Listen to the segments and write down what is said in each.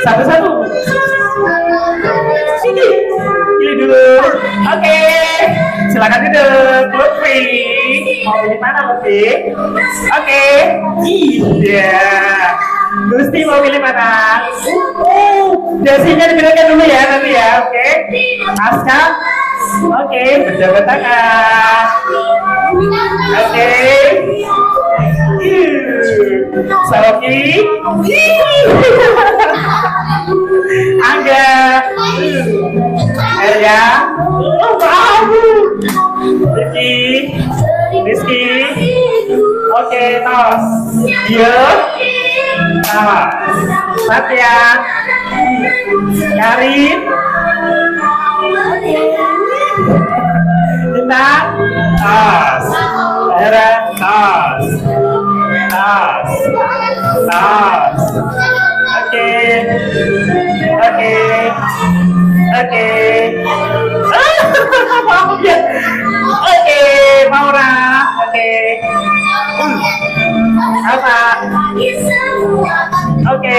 Satu-satu. Sini. Pilih dulu. Oke. Silakan duduk. Lutfi. Mau pilih mana Lutfi? Oke. Iya. Gusti mau pilih mana? Dasinya diberikan dulu ya nanti ya. Oke. Aska. Oke. Berjabat tangan. Oke. Sofi. Angga. Erya. Rizky. Oke, tos. Iya. Satya. Karin. Bintang. Tos. Era. Tos. Tos. Tos. Oke. Oke. Oke. Maaf ya. Oke, Maura. Oke. Apa? Oke,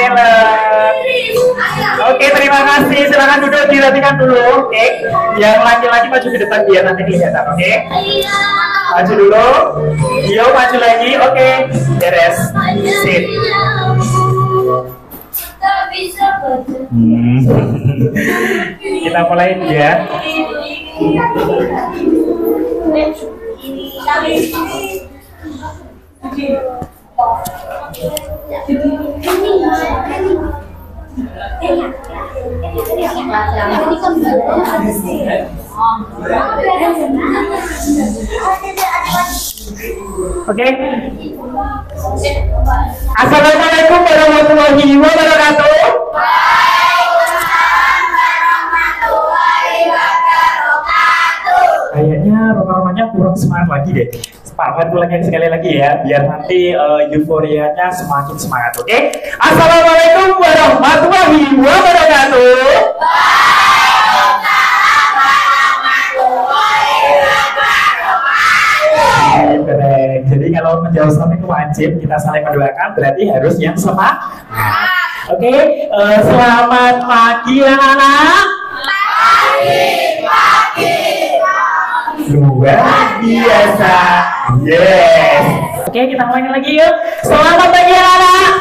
oke, terima kasih. Silakan duduk, dirapikan dulu. Oke. Yang laki-laki maju ke depan biar nanti kelihatan. Oke. Maju dulu. Yo, maju lagi. Oke. Beres. Sit. Kita mulai ya. Oke. Assalamualaikum warahmatullahi wabarakatuh. Kayaknya rumah-rumahnya kurang semangat lagi deh. Pak bantu lagi sekali lagi ya, biar nanti euforianya semakin semangat. Oke? Assalamualaikum warahmatullahi wabarakatuh. Jadi kalau menjawab salam itu wajib, kita saling mendoakan, berarti harus yang semangat. Oke, selamat pagi anak-anak. Pagi. Luar biasa. Yes. Oke, kita mulai lagi yuk. Selamat pagi anak-anak.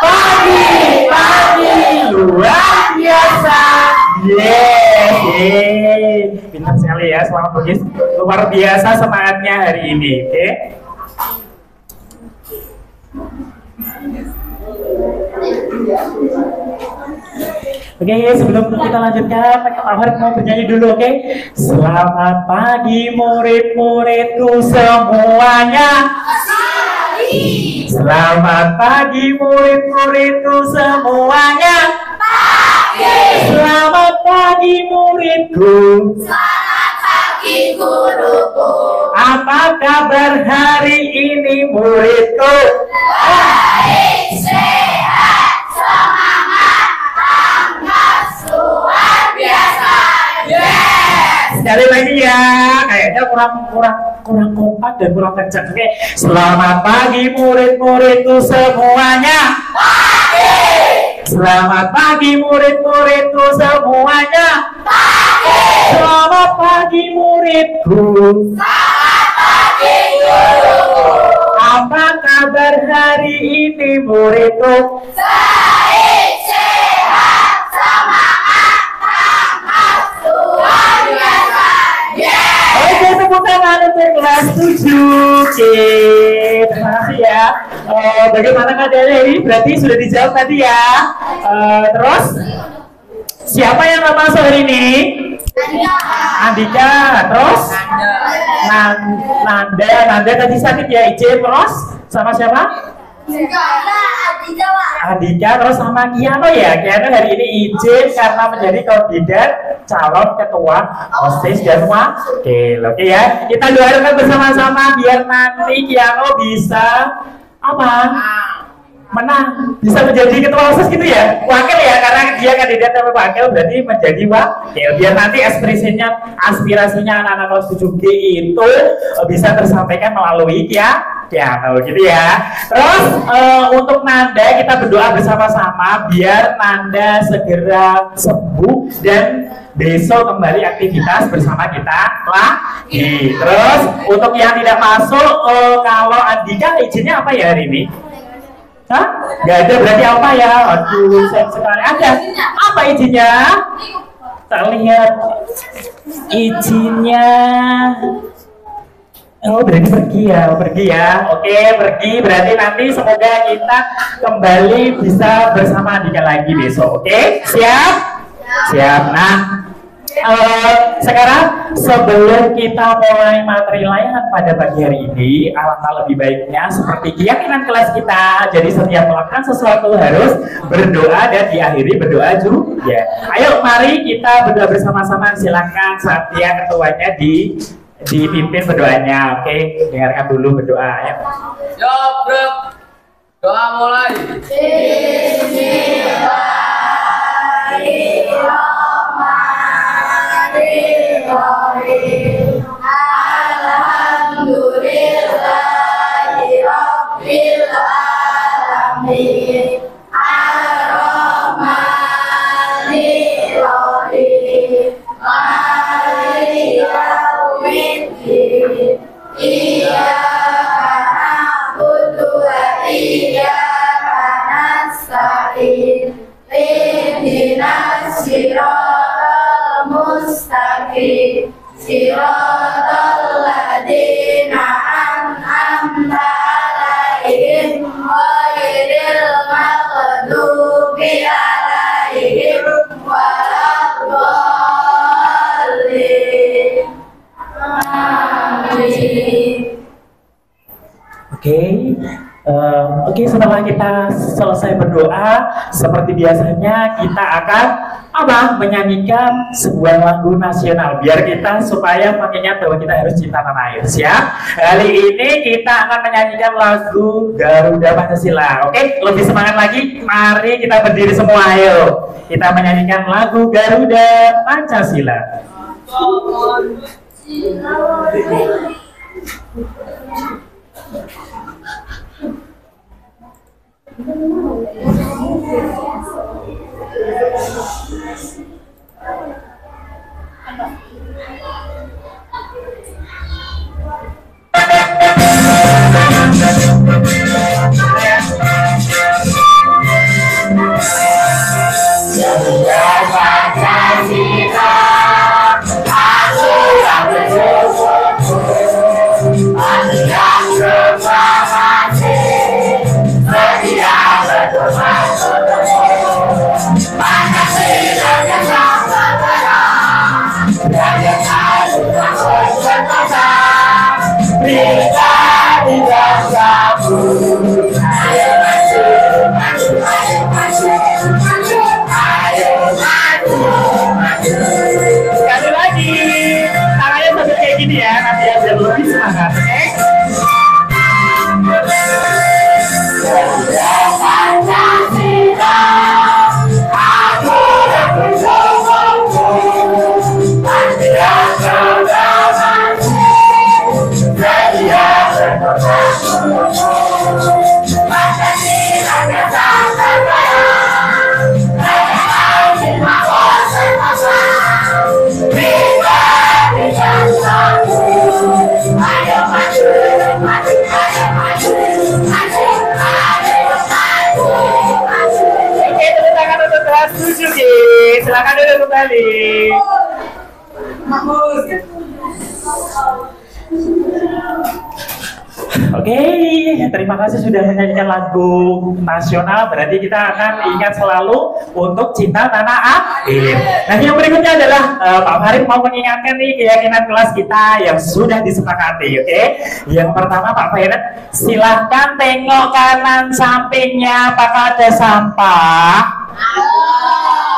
Pagi. Luar biasa. Yes. Pintar sekali ya, selamat pagi. Luar biasa semangatnya hari ini. Oke. Oke, sebelum kita lanjutkan, Ahmad mau bernyanyi dulu, oke? Selamat pagi murid-muridku semuanya. Selamat pagi murid-muridku semuanya. Selamat pagi muridku. Selamat pagi guruku. Apa kabar hari ini muridku? Baik, sehat, semangat, tangkas, luar biasa. Yes. Sekali lagi ya, kayaknya kurang kompak dan kurang kencang. Oke, selamat pagi murid-muridku semuanya. Pagi. Selamat pagi murid-muridku semuanya. Pagi. Selamat pagi muridku. Selamat pagi guruku. Apa kabar hari ini muridku? Baik, sehat, semangat, tangkas, luar biasa. Yes. Oke, tepuk tangan untuk kelas 7. Oke, terima kasih ya. Bagaimana keadaannya ini? Berarti sudah dijawab tadi ya. Terus siapa yang nggak masuk hari ini? Andika. Terus Nanda tadi sakit ya. Ijen. Terus sama siapa? Andika. Terus sama Kiano ya. Kiano hari ini izin karena menjadi kandidat calon ketua OSIS dan wakil. Oke ya, kita doakan bersama-sama biar nanti Kiano bisa menang, bisa menjadi ketua OSIS gitu ya, wakil ya, karena dia kandidat tapi wakil berarti menjadi wakil, biar nanti aspirasinya anak-anak kelas 7G itu bisa tersampaikan melalui piano gitu ya. Terus untuk Nanda kita berdoa bersama-sama biar Nanda segera sembuh dan besok kembali aktivitas bersama kita lagi. Terus untuk yang tidak masuk, kalau Andika izinnya apa ya hari ini? Hah? Gak ada berarti apa ya? Aduh, sayang sekali. Ada. Apa izinnya? Tak lihat izinnya. Oh, berarti pergi ya, Oke, pergi. Berarti nanti semoga kita kembali bisa bersama Andika lagi besok. Oke, siap? Siap. Nah, sekarang sebelum kita mulai materi layanan pada pagi hari ini, alangkah lebih baiknya seperti keyakinan kelas kita. Jadi setiap melakukan sesuatu harus berdoa dan diakhiri berdoa juga. Ayo, mari kita berdoa bersama-sama. Silakan Satya ketuanya dipimpin berdoanya. Oke, dengarkan dulu berdoa ya. Yobrek, doa mulai. Bismillahirrahmanirrahim. Alhamdulillahirabbil alamin. Ar-Rahmanir-Rahim. Maliki yaumiddin. Iyyaka na'budu wa iyyaka nasta'in. Ihdinas siratal mustaqim. Siratal ladzina an'amta 'alaihim ghairil maghdubi 'alaihim waladdallin. Amin. Oke, setelah kita selesai berdoa, seperti biasanya kita akan menyanyikan sebuah lagu nasional biar kita supaya mengingat bahwa kita harus cinta tanah air. Siap? Kali ini kita akan menyanyikan lagu Garuda Pancasila. Oke, lebih semangat lagi. Mari kita berdiri semua, ayo. Kita menyanyikan lagu Garuda Pancasila. Sekali lagi, tangannya sambil kayak gini ya, nanti ya biar lebih semangat, oke? Silakan duduk kembali. Oke, terima kasih sudah menyanyikan lagu nasional. Berarti kita akan ingat selalu untuk cinta tanah air. Nah, yang berikutnya adalah Pak Farid mau mengingatkan nih keyakinan kelas kita yang sudah disepakati. Oke, yang pertama Pak Farid, silahkan tengok kanan sampingnya apakah ada sampah.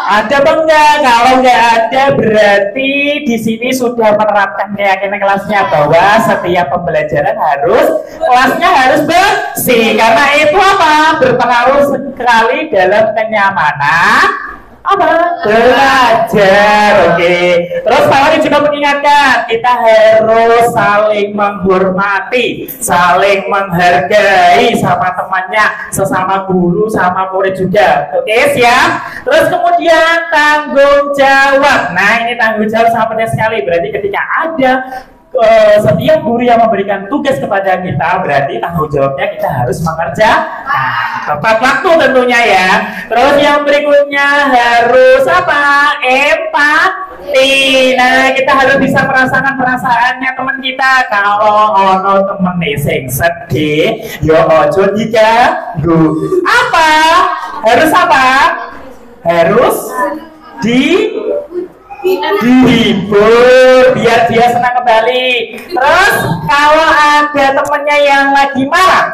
Ada apa enggak? Kalau enggak ada berarti di sini sudah menerapkan keyakinan kelasnya bahwa setiap pembelajaran kelasnya harus bersih karena itu berpengaruh sekali dalam kenyamanan apa? Belajar. Oke. Terus Pak Wali juga mengingatkan kita harus saling menghormati, saling menghargai sama temannya, sesama guru, sama murid juga. Oke, siap. Terus kemudian tanggung jawab. Nah, ini tanggung jawab sangat penting sekali. Berarti ketika ada setiap guru yang memberikan tugas kepada kita, berarti tanggung jawabnya kita harus mengerjakan tepat waktu tentunya ya. Terus yang berikutnya harus apa? Empati. Nah, kita harus bisa merasakan perasaannya teman kita. Kalau ono temen sing sedih, yo ojo diganggu. Apa? Harus apa? Harus dihibur biar dia senang kembali. Terus kalau ada temennya yang lagi marah,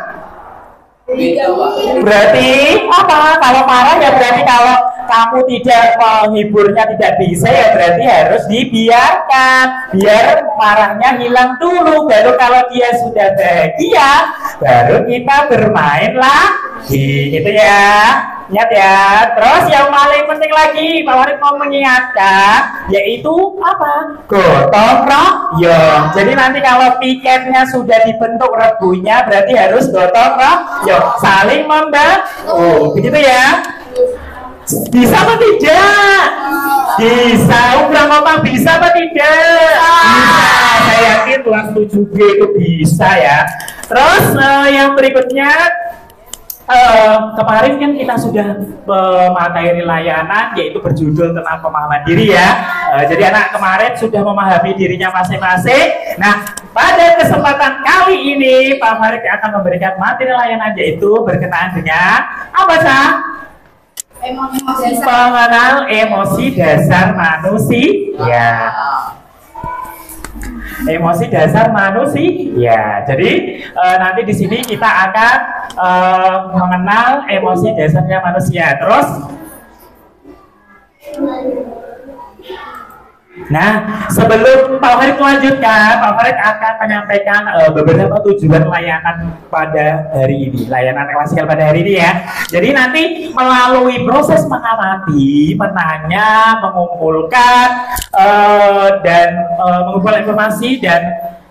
berarti apa? Kalau marah ya berarti kalau kamu tidak menghiburnya, tidak bisa, ya berarti harus dibiarkan biar marahnya hilang dulu. Baru kalau dia sudah bahagia, baru kita bermain lagi, gitu ya. Ingat ya. Terus yang paling penting lagi Pak Warid mau mengingatkan, yaitu apa? Gotong royong. Jadi nanti kalau piketnya sudah dibentuk rebunya, berarti harus gotong royong, saling membantu. Begitu ya. Bisa apa tidak? Bisa. Udah ngomong bisa apa tidak? Bisa. Saya yakin kelas 7B itu bisa ya. Terus yang berikutnya, kemarin kan kita sudah memateri layanan, yaitu berjudul tentang pemahaman diri ya. Jadi anak kemarin sudah memahami dirinya masing-masing. Nah, pada kesempatan kali ini Pak Farid akan memberikan materi layanan, yaitu berkenaan dengan apa sih? Pengenal emosi dasar manusia. Emosi dasar manusia. Jadi nanti di sini kita akan mengenal emosi dasarnya manusia. Terus, nah sebelum Pak Farid melanjutkan, Pak Farid akan menyampaikan beberapa tujuan layanan pada hari ini, layanan klasikal pada hari ini ya. Jadi nanti melalui proses mengamati, menanya, mengumpulkan dan mengumpulkan informasi dan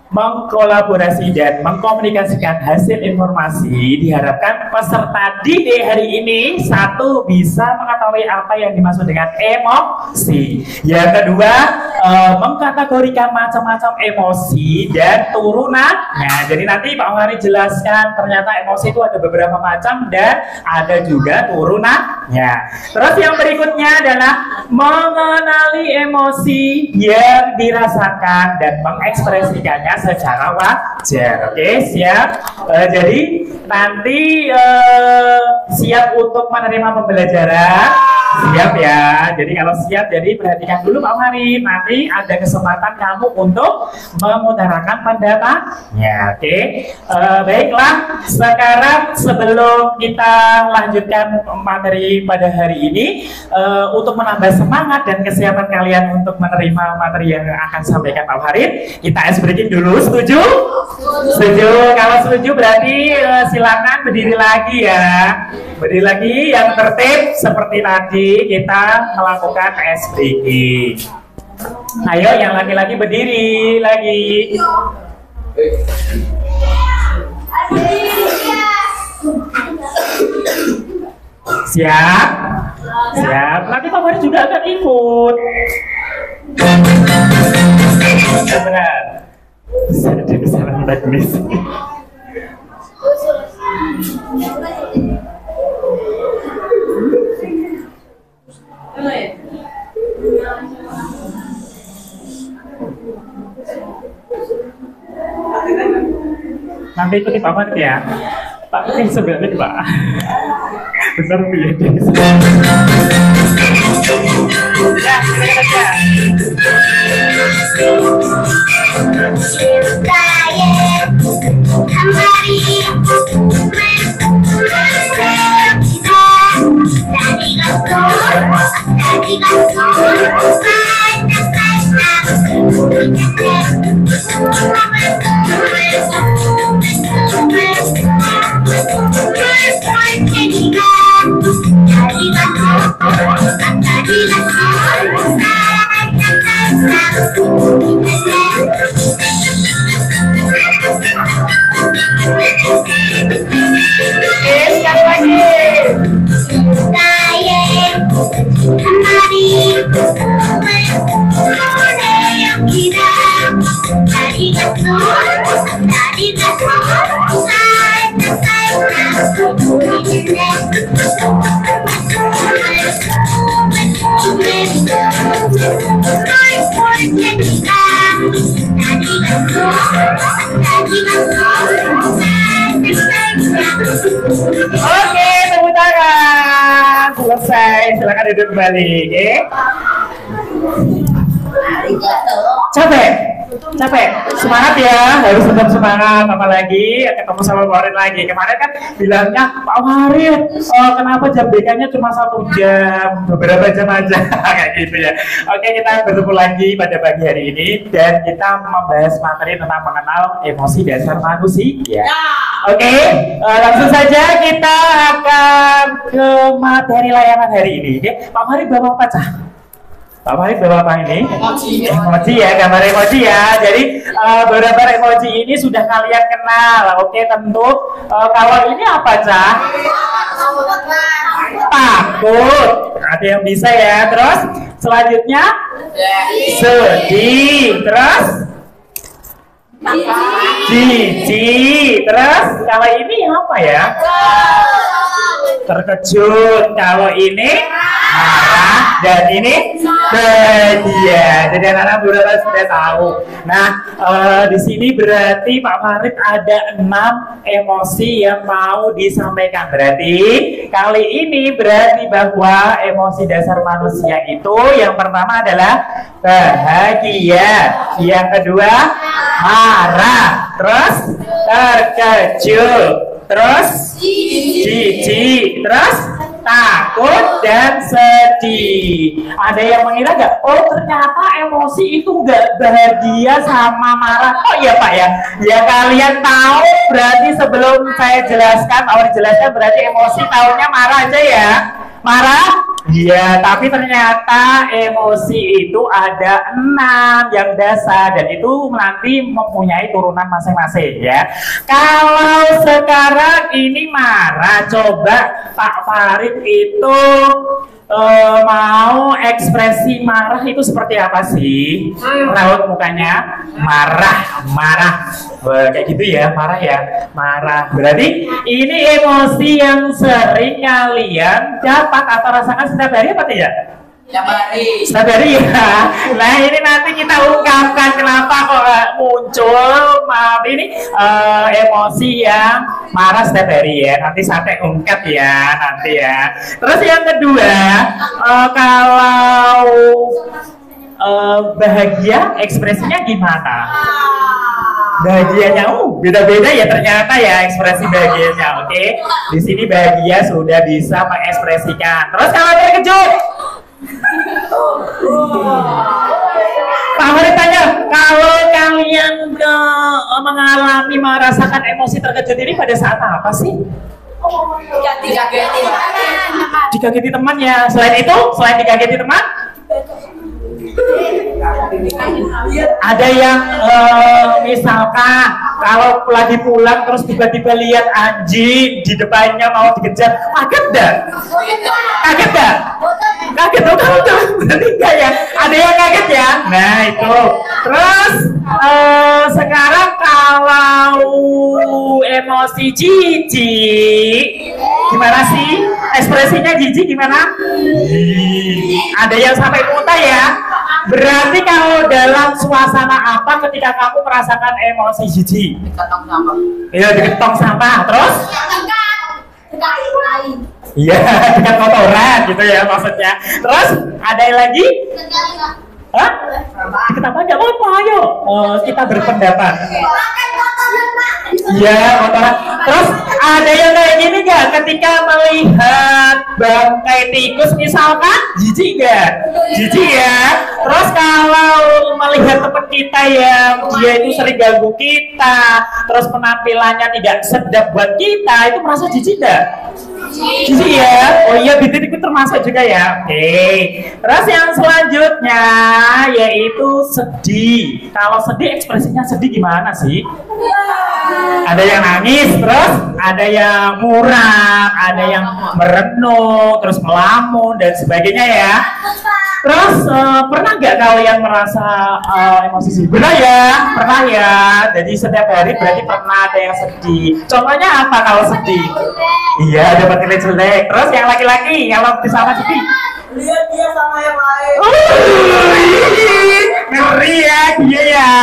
mengkolaborasi dan mengkomunikasikan hasil informasi, diharapkan peserta didik hari ini satu bisa mengetahui apa yang dimaksud dengan emosi. Yang kedua, mengkategorikan macam-macam emosi dan turunannya. Jadi nanti Pak Wari jelaskan ternyata emosi itu ada beberapa macam dan ada juga turunannya. Terus yang berikutnya adalah mengenali emosi yang dirasakan dan mengekspresikannya secara wajar. Oke, siap. Jadi nanti siap untuk menerima pembelajaran. Siap ya. Jadi kalau siap, jadi perhatikan dulu Pak Mari. Nanti ada kesempatan kamu untuk mengutarakan pendapatnya. Oke. Baiklah. Sekarang sebelum kita lanjutkan materi pada hari ini, untuk menambah semangat dan kesiapan kalian untuk menerima materi yang akan sampaikan Pak Farid, kita ice breaking dulu. Setuju? Setuju. Kalau setuju berarti silakan berdiri lagi ya. Berdiri lagi yang tertib seperti tadi kita melakukan ice breaking. Ayo yang laki-laki berdiri lagi. Siap? Siap. Nanti Pak Farid juga akan ikut. Benar. Jadi salah teknis. Nanti ikuti Pak Farid ya. Pak ini sebenarnya Pak. Benar pilih di sini. Ya, Oke, tepuk tangan. Selesai, silakan duduk kembali. Oke. Capek? Capek? Semangat ya, harus tetap semangat. Apalagi ketemu sama Pak Warid lagi. Kemarin kan bilangnya, Pak Warid, kenapa jam BK-nya cuma 1 jam, beberapa jam aja, kayak gitu ya. Oke, kita bertemu lagi pada pagi hari ini dan kita membahas materi tentang mengenal emosi dasar manusia. Oke, langsung saja kita akan ke materi layanan hari ini. Oke, Pak Warid bawa apa cah? Pak Warid bawa apa ini? Emoji ya, gambar emoji ya. Jadi beberapa emoji ini sudah kalian kenal. Oke, tentu kalau ini apa cah? Takut. Ada yang bisa ya. Terus selanjutnya sedih. Terus jijik. Terus kalau ini apa ya? Terkejut. Kalau ini marah dan ini bahagia. Jadi anak-anak beberapa sudah tahu. Nah, di sini berarti Pak Warid ada 6 emosi yang mau disampaikan. Berarti kali ini berarti bahwa emosi dasar manusia itu yang pertama adalah bahagia, yang kedua marah, terus terkejut, terus jijik, terus takut dan sedih. Ada yang mengira nggak? Oh, ternyata emosi itu nggak bahagia sama marah. Oh iya Pak ya. Ya kalian tahu berarti sebelum saya jelaskan, awal jelaskan berarti emosi tahunya marah aja ya. Marah? Iya, tapi ternyata emosi itu ada 6 yang dasar dan itu nanti mempunyai turunan masing-masing ya. Kalau sekarang ini marah, coba Pak Warid itu mau ekspresi marah itu seperti apa sih? Raut mukanya marah, marah. Kayak gitu ya, marah ya, marah. Berarti ini emosi yang sering kalian dapat atau rasakan setiap hari apa tidak? Setiap hari ya. Nah ini nanti kita ungkapkan kenapa kok muncul ini emosi yang marah setiap hari ya. Nanti sampai ungkap ya nanti ya. Terus yang kedua, kalau bahagia ekspresinya gimana? Bahagianya beda-beda ya ternyata ya ekspresi bahagianya. Oke, di sini bahagia sudah bisa mengekspresikan. Terus kalau terkejut, Pak Warid tanya, kalau kalian mengalami merasakan emosi terkejut ini pada saat apa sih? Dikageti teman ya. Selain itu, selain dikageti teman, ada yang misalkan kalau lagi pulang terus tiba-tiba lihat anjing di depannya mau dikejar, kaget dah? Kaget dah? Kaget tuh, berarti enggak ya? Ada yang kaget ya? Nah itu. Terus sekarang kalau emosi jijik, gimana sih? Ekspresinya jijik gimana? Ada yang sampai muntah ya? Berarti kalau dalam suasana apa ketika kamu merasakan emosi jijik? Iya, dekat tong sampah. Terus? Iya, dekat kotoran gitu ya maksudnya. Terus ada yang lagi? Hah? Dekat apa? Enggak apa-apa, ayo. Kita berpendapat. Iya, kotoran. Terus ada yang kayak gini nggak? Ketika melihat bangkai tikus misalkan, jijik nggak? Jijik ya. Terus kalau melihat teman kita yang dia itu sering ganggu kita, terus penampilannya tidak sedap buat kita, itu merasa jijik nggak? Jijik ya. Oh iya, bitin itu termasuk juga ya. Oke. Terus yang selanjutnya yaitu sedih. Kalau sedih ekspresinya sedih gimana sih? Ada yang nangis, terus ada yang muram, ada yang merenung, terus melamun dan sebagainya ya. Terus pernah nggak kalian merasa emosi sih? Benar ya, pernah ya. Jadi setiap hari berarti pernah ada yang sedih. Contohnya apa kalau sedih? Iya, dapat nilai jelek. Terus yang laki-laki, kalau sama sedih? Lihat dia sama yang lain. Ngeri ya dia ya.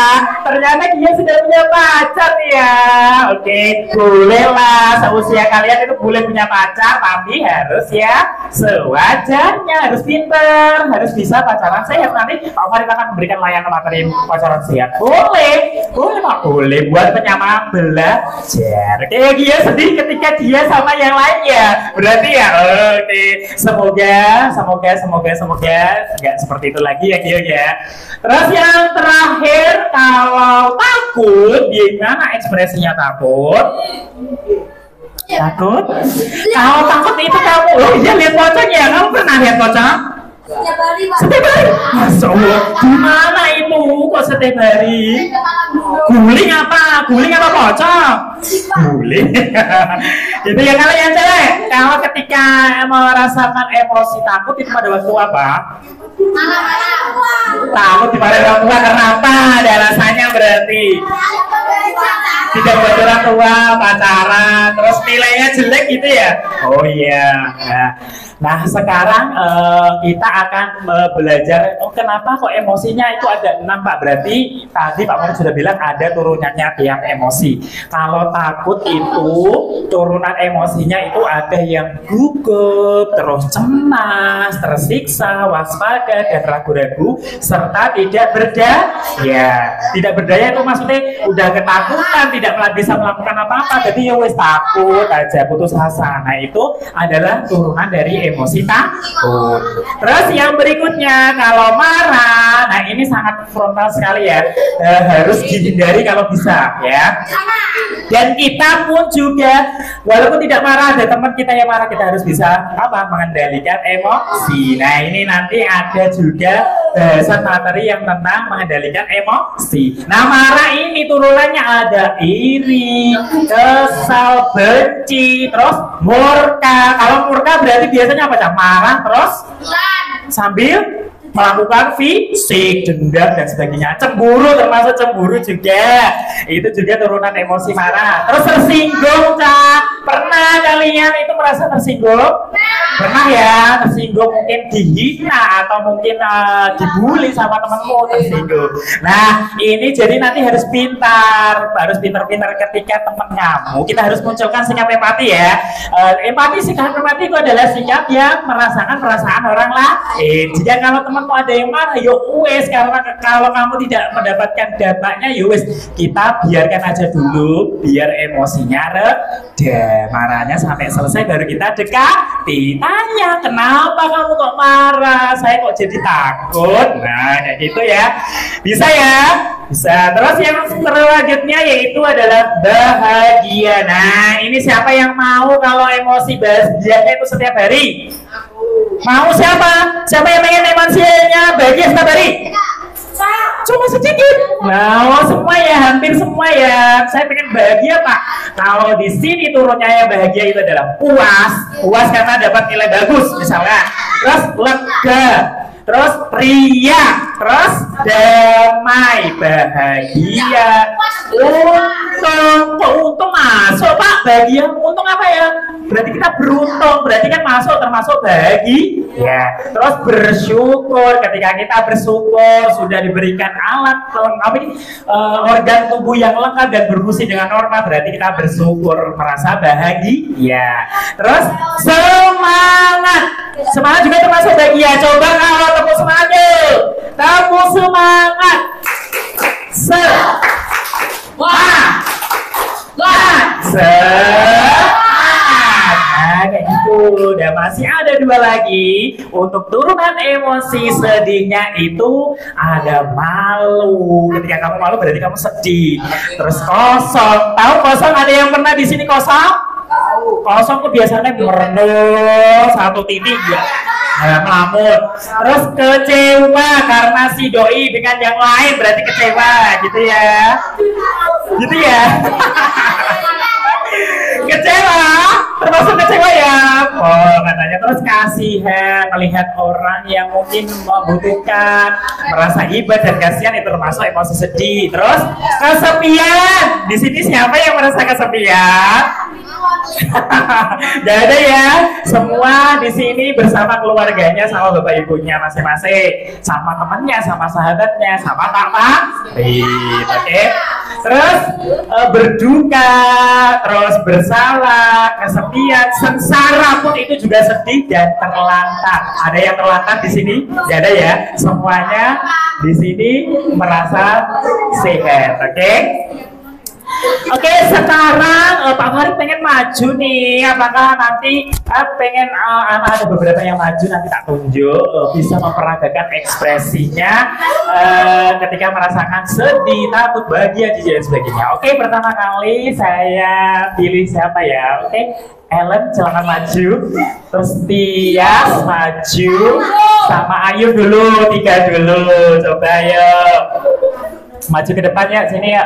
Ternyata dia sudah punya pacar ya. Oke, boleh lah. Seusia kalian itu boleh punya pacar, tapi harus ya sewajarnya, harus pinter, harus bisa pacaran sehat. Nanti Pak Farid akan memberikan layanan materi pacaran sehat. Boleh, boleh Pak, boleh buat penyama belajar. Oke, dia sedih ketika dia sama yang lain ya. Berarti ya, oke. Semoga nggak seperti itu lagi ya Gio ya. Terus yang terakhir, kalau takut, gimana ekspresinya takut? Takut? Kalau takut itu kamu, oh iya lihat pocong ya, kamu pernah lihat pocong? Setiap hari, Pak. Setiap hari? Masya Allah, gimana itu kok setiap hari? Guling apa? Guling apa pocong? Guling. Itu ya kalau yang cewek, kalau ketika merasakan emosi takut itu pada waktu apa? Takut di pada orang tua karena apa? Ada alasannya berarti. Tidak buat orang tua, pacaran, terus nilainya jelek gitu ya? Oh iya. Nah sekarang kita akan belajar kenapa kok emosinya itu ada 6 Pak. Berarti tadi Pak Farid sudah bilang ada turunannya tiap emosi. Kalau takut itu turunan emosinya itu ada yang gugup, terus cemas, tersiksa, waspada, dan ragu-ragu, serta tidak berdaya. Tidak berdaya itu maksudnya udah ketakutan, tidak bisa melakukan apa-apa, jadi ya wes takut aja, putus asa. Nah itu adalah turunan dari emosi takut. Terus yang berikutnya kalau marah, nah ini sangat frontal sekali ya, harus dihindari kalau bisa ya. Dan kita pun juga walaupun tidak marah, ada teman kita yang marah, kita harus bisa apa? Mengendalikan emosi. Nah ini nanti ada juga bahasan materi yang tentang mengendalikan emosi. Nah marah ini turunannya ada iri, kesal, benci, terus murka. Kalau murka berarti biasanya apa? Marah terus sambil melakukan fisik, dendam dan sebagainya. Cemburu, termasuk cemburu juga, itu juga turunan emosi marah. Terus tersinggung, Cak. Pernah kalian itu merasa tersinggung? Pernah ya, tersinggung, mungkin dihina atau mungkin dibully sama temanmu, tersinggung. Nah ini jadi nanti harus pintar ketika teman kamu, kita harus munculkan sikap empati ya. Sikap empati itu adalah sikap yang merasakan perasaan orang lain. Jika kalau temanmu ada yang marah, yo wes, karena kalau kamu tidak mendapatkan dampaknya, yo wes, kita biarkan aja dulu, biar emosinya reda, marahnya sampai selesai baru kita dekati. Tanya, kenapa kamu kok marah? Saya kok jadi takut? Nah kayak gitu ya, bisa ya, bisa. Terus yang selanjutnya yaitu adalah bahagia. Nah ini siapa yang mau kalau emosi bahagianya itu setiap hari? Mau siapa? Siapa yang pengen emosinya bahagia setiap hari? Cuma sedikit. Nah, semua ya, hampir semua ya. Saya pengen bahagia Pak. Kalau di sini turunnya yang bahagia itu adalah puas karena dapat nilai bagus misalnya. Terus lega, terus riak, terus damai, bahagia, untung masuk Pak. Bahagia, untung apa ya? Berarti kita beruntung, berarti kan masuk termasuk bahagia ya. Terus bersyukur, ketika kita bersyukur sudah diberikan alat organ tubuh yang lengkap dan berfungsi dengan normal, berarti kita bersyukur, merasa bahagia. Terus semangat juga termasuk bahagia. Coba kalau tepuk semangat yuk, tepuk semangat. Kayak gitu. Dan masih ada 2 lagi. Untuk turunan emosi sedihnya itu ada malu. Ketika kamu malu berarti kamu sedih. Terus kosong. Tahu kosong? Ada yang pernah di sini kosong? Kosong tuh biasanya merenung, satu titik ya, melamun. Terus kecewa karena si doi dengan yang lain, berarti kecewa gitu ya. Gitu ya. Kecewa termasuk kecewa ya. Oh, katanya terus kasihan melihat orang yang mungkin membutuhkan, merasa iba dan kasihan itu termasuk emosi sedih. Terus kesepian. Di sini siapa yang merasa kesepian? Gak ada ya. Semua di sini bersama keluarganya, sama bapak ibunya masing-masing, sama temannya, sama sahabatnya, sama kakak. Oke. Terus berduka, terus bersalah, kesepian, sengsara pun itu juga sedih dan terlantar. Ada yang terlantar di sini? Gak ada ya. Semuanya di sini merasa sehat. Oke. Oke, sekarang Pak Farid pengen maju nih. Apakah nanti pengen ada beberapa yang maju nanti tak tunjuk bisa memperagakan ekspresinya ketika merasakan sedih, takut, bahagia, jijik dan sebagainya. Oke, pertama kali saya pilih siapa ya? Oke, Ellen silakan maju. Terus Tias maju, sama Ayu dulu, 3 dulu. Coba yuk. Maju ke depan ya, sini ya.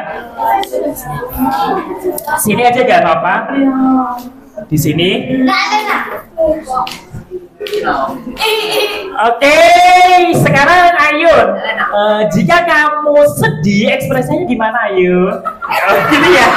Sini aja gak apa-apa. Di sini. Oke, sekarang Ayun. Jika kamu sedih, ekspresinya gimana Ayun? Gini ya.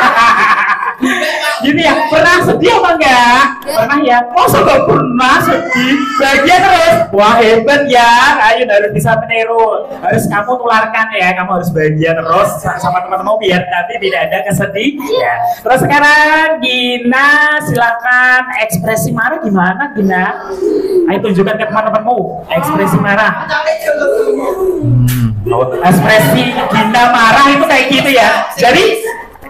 Gini ya, pernah sedih apa enggak? Pernah ya? Masa gak pernah sedih? Bahagia terus? Wah hebat ya, Ayun harus bisa meniru. Harus kamu tularkan ya, kamu harus bahagia terus sama teman-teman biar nanti tidak ada kesedihan. Terus sekarang Gina, silakan ekspresi marah gimana Gina? Ayo tunjukkan ke teman-temanmu ekspresi marah. Ekspresi Gina marah itu kayak gitu ya. Jadi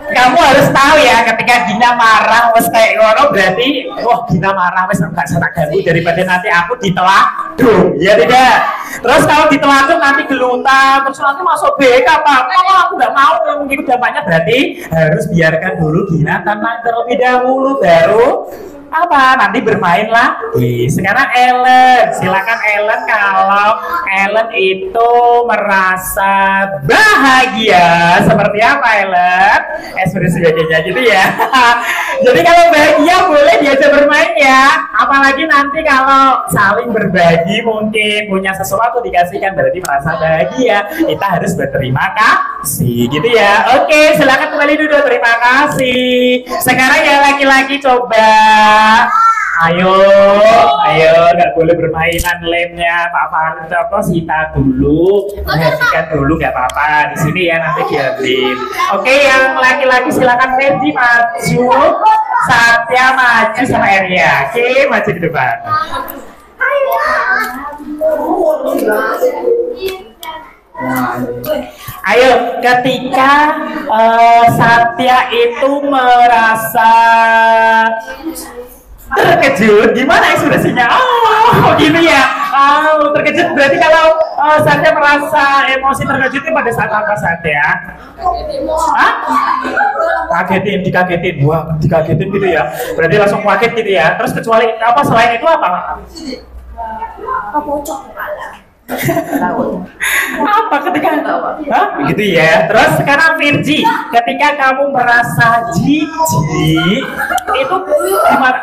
kamu harus tahu ya, ketika Gina marah wes kayak ngono berarti wah Gina marah wes enggak saya ganggu daripada nanti aku diteladuk, ya tidak. Terus kalau diteladuk nanti gelutan, terus nanti masuk BK apa? Kalau aku nggak mau mungkin dampaknya, berarti harus biarkan dulu Gina tenang terlebih dahulu baru apa nanti bermain lagi. Sekarang Ellen, silakan Ellen. Kalau Ellen itu merasa bahagia seperti apa Ellen? Ekspresi sebagainya gitu ya. Jadi kalau bahagia boleh diajak bermain ya. Apalagi nanti kalau saling berbagi mungkin punya sesuatu dikasihkan berarti merasa bahagia. Kita harus berterima kasih gitu ya. Oke, silakan kembali duduk. Terima kasih. Sekarang ya laki-laki coba. Ayo, nggak boleh bermainan lemnya Pak Farid apa Sita dulu, perhatikan dulu nggak apa-apa di sini ya nanti diambil. Oke, yang laki-laki silakan Fendi maju, Satya maju sama Eria. Oke, maju ke depan. Ayo, ketika Satya itu merasa terkejut, gimana ekspresinya? Oh, gini ya. Oh, terkejut berarti kalau Satya merasa emosi terkejut itu pada saat apa Satya? Hah? Kagetin, dikagetin. Wah, dikagetin gitu ya. Berarti langsung kaget gitu ya. Terus kecuali apa selain itu apa? Kepocok kepala. Apa ketika gitu ya. Terus sekarang Virgi, ketika kamu merasa jijik itu gimana?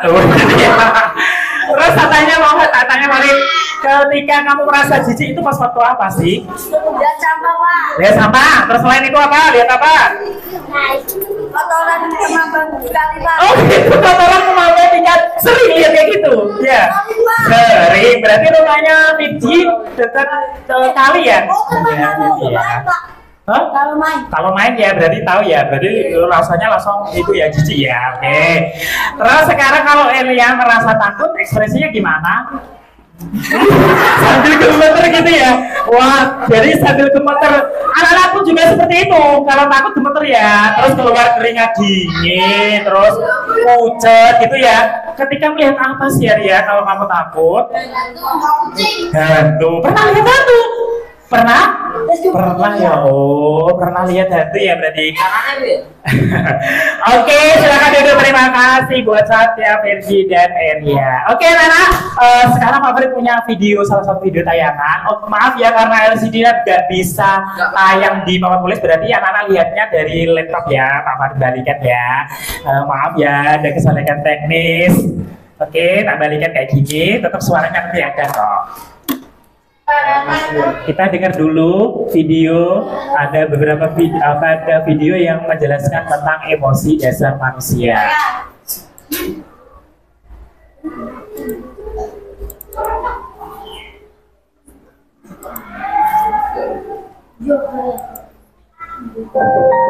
Terus katanya Marit, ketika kamu merasa jijik itu pas waktu apa sih? Lihat sampah Pak. Lihat sampah. Terus selain itu apa? Lihat apa? Kotoran kemambang sekali Pak. Oh itu kotoran kemambang tinggal. Sering lihat kayak gitu ya? Sering. Berarti rumahnya Virgi dekat kali ya? Hah? Kalau main ya berarti tahu ya, berarti rasanya langsung itu ya jijik ya. Oke. Terus sekarang kalau Elia merasa takut ekspresinya gimana? Sambil gemeter gitu ya. Wah, jadi sambil gemeter. Anak-anak pun juga seperti itu. Kalau takut gemeter ya, terus keluar keringat dingin, terus pucet gitu ya. Ketika melihat apa sih ya kalau kamu takut? Hantu. Pernah lihat hantu? Pernah? Pernah ya. Oh, pernah lihat hantu ya berarti. Oke, silakan duduk. Terima kasih buat Satya, Vergi, dan Eria. Oke, Nana. Sekarang Pak Farid punya video, salah satu video tayangan. Oh, maaf ya karena LCD-nya nggak bisa tayang di papan tulis, berarti ya Nana lihatnya dari laptop ya. Pak Farid balikan ya. Maaf ya, ada kesalahan teknis. Oke, tak balikan kayak gini. Tetap suaranya nanti ada kok. Kita dengar dulu video, ada beberapa video yang menjelaskan tentang emosi dasar manusia.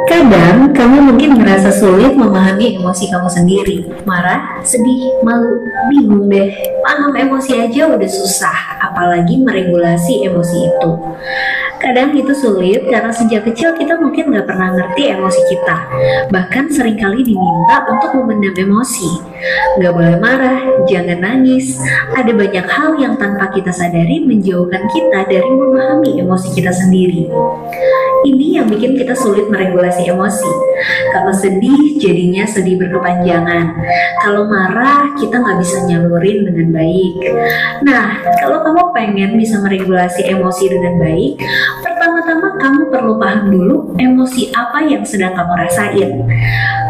Kadang kamu mungkin merasa sulit memahami emosi kamu sendiri. Marah, sedih, malu, bingung deh. Paham emosi aja udah susah, apalagi meregulasi emosi itu. Kadang itu sulit karena sejak kecil kita mungkin nggak pernah ngerti emosi kita. Bahkan seringkali diminta untuk memendam emosi. Nggak boleh marah, jangan nangis. Ada banyak hal yang tanpa kita sadari menjauhkan kita dari memahami emosi kita sendiri. Ini yang bikin kita sulit meregulasi emosi. Kalau sedih, jadinya sedih berkepanjangan. Kalau marah, kita nggak bisa nyalurin dengan baik. Nah, kalau kamu pengen bisa meregulasi emosi dengan baik, pertama-tama kamu perlu paham dulu emosi apa yang sedang kamu rasain.